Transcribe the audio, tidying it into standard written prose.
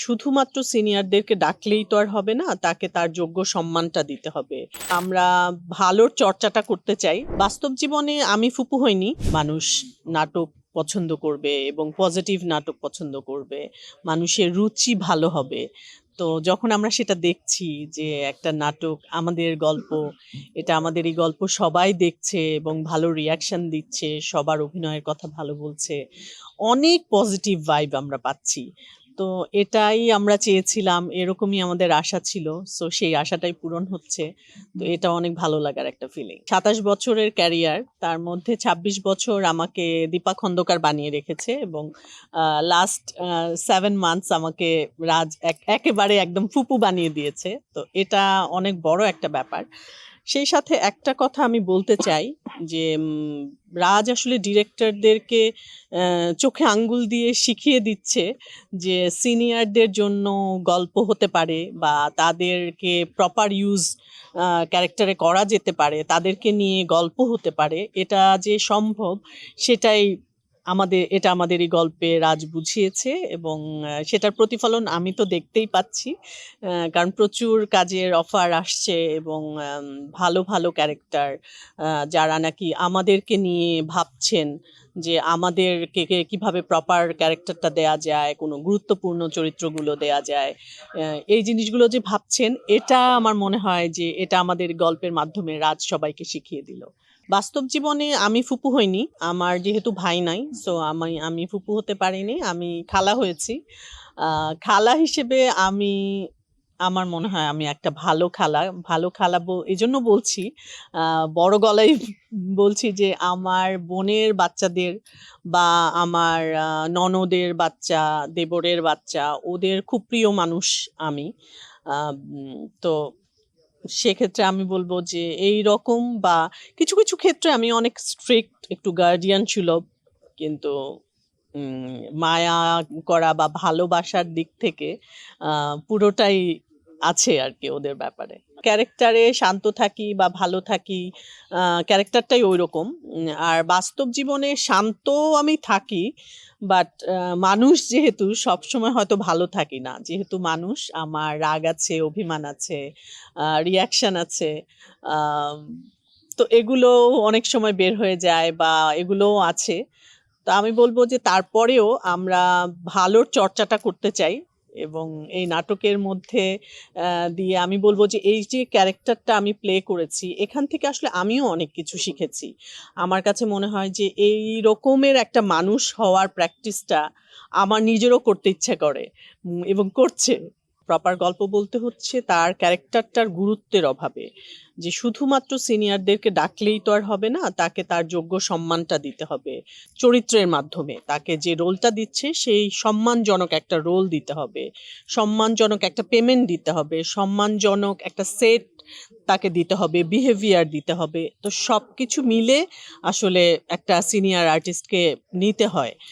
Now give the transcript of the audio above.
শুধুমাত্র সিনিয়রদেরকে ডাকলেই তো আর হবে না, তাকে তার যোগ্য সম্মানটা দিতে হবে। আমরা ভালোর চর্চাটা করতে চাই। বাস্তব জীবনে আমি ফুপু হইনি। মানুষ নাটক পছন্দ করবে এবং পজিটিভ নাটক পছন্দ করবে। মানুষের রুচি ভালো হবে। তো যখন আমরা সেটা দেখছি যে একটা নাটক আমাদের গল্প, এটা আমাদের এই গল্প সবাই দেখছে এবং ভালো রিঅ্যাকশন দিচ্ছে, সবার অভিনয়ের কথা ভালো বলছে। অনেক পজিটিভ ভাইব আমরা পাচ্ছি। তো এটাই আমরা চেয়েছিলাম, এরকমই আমাদের আশা ছিল। সো সেই আশাটাই পূরণ হচ্ছে। তো এটা অনেক ভালো লাগার একটা ফিলিং। ২৭ বছরের ক্যারিয়ার, তার মধ্যে ২৬ বছর আমাকে দীপা খন্দকার বানিয়ে রেখেছে এবং লাস্ট 7 মান্থস আমাকে রাজ একেবারে একদম ফুপু বানিয়ে দিয়েছে। তো এটা অনেক বড় একটা ব্যাপার। সেই সাথে একটা কথা আমি বলতে চাই যে রাজ আসলে ডিরেক্টরদেরকে চোখে আঙ্গুল দিয়ে শিখিয়ে দিচ্ছে যে সিনিয়রদের জন্য গল্প হতে পারে বা তাদেরকে প্রপার ইউজ ক্যারেক্টারে করা যেতে পারে, তাদেরকে নিয়ে গল্প হতে পারে, এটা যে সম্ভব সেটাই এটা আমাদের এই গল্পে রাজ বুঝিয়েছে এবং সেটার প্রতিফলন আমি তো দেখতেই পাচ্ছি। কারণ প্রচুর কাজের অফার আসছে এবং ভালো ভালো ক্যারেক্টার যারা নাকি আমাদেরকে নিয়ে ভাবছেন যে আমাদেরকে কিভাবে প্রপার ক্যারেক্টারটা দেয়া যায়, কোনো গুরুত্বপূর্ণ চরিত্রগুলো দেয়া যায়, এই জিনিসগুলো যে ভাবছেন, এটা আমার মনে হয় যে এটা আমাদের গল্পের মাধ্যমে রাজ সবাইকে শিখিয়ে দিল। বাস্তব জীবনে আমি ফুপু হইনি। আমার যেহেতু ভাই নাই, সো আমি ফুপু হতে পারিনি। আমি খালা হয়েছি। খালা হিসেবে আমার মনে হয় আমি একটা ভালো খালা। ভালো খালা এজন্য বলছি, বড় গলায় বলছি যে আমার বোনের বাচ্চাদের বা আমার ননদের বাচ্চা, দেবরের বাচ্চা, ওদের খুব প্রিয় মানুষ আমি। তো সেক্ষেত্রে আমি বলব যে এইরকম বা কিছু, কিছু ক্ষেত্রে আমি অনেক স্ট্রিক্ট, একটু গার্ডিয়ান সুলভ। কিন্তু মায়া করা বা ভালোবাসার দিক থেকে পুরোটাই আছে আরকি ওদের ব্যাপারে। ক্যারেক্টারে শান্ত থাকি বা ভালো থাকি, ক্যারেক্টারটাই ঐরকম। আর বাস্তব জীবনে শান্ত আমি থাকি, বাট মানুষ যেহেতু সবসময় হয়তো ভালো থাকি না। যেহেতু মানুষ, আমার রাগ আছে, অভিমান আছে, রিঅ্যাকশন আছে। আম তো এগুলো অনেক সময় বের হয়ে যায় বা এগুলোও আছে। তো আমি বলব যে তারপরেও আমরা ভালোর চর্চাটা করতে চাই এবং এই নাটকের মধ্যে দিয়ে আমি বলব যে এই যে ক্যারেক্টারটা আমি প্লে করেছি, এখান থেকে আসলে আমিও অনেক কিছু শিখেছি। আমার কাছে মনে হয় যে এই রকমের একটা মানুষ হওয়ার প্র্যাকটিসটা আমার নিজেরও করতে ইচ্ছে করে এবং করছে। প্রপার গল্প বলতে হচ্ছে তার ক্যারেক্টারটার গুরুত্বের অভাবে, যে শুধুমাত্র সিনিয়রদেরকে ডাকলেই তো আর হবে না, তাকে তার যোগ্য সম্মানটা দিতে হবে। চরিত্রের মাধ্যমে তাকে যে রোলটা দিচ্ছে সেই সম্মানজনক একটা রোল দিতে হবে, সম্মানজনক একটা পেমেন্ট দিতে হবে, সম্মানজনক একটা সেট তাকে দিতে হবে, বিহেভিয়ার দিতে হবে। তো সবকিছু মিলে আসলে একটা সিনিয়র আর্টিস্টকে নিতে হয়।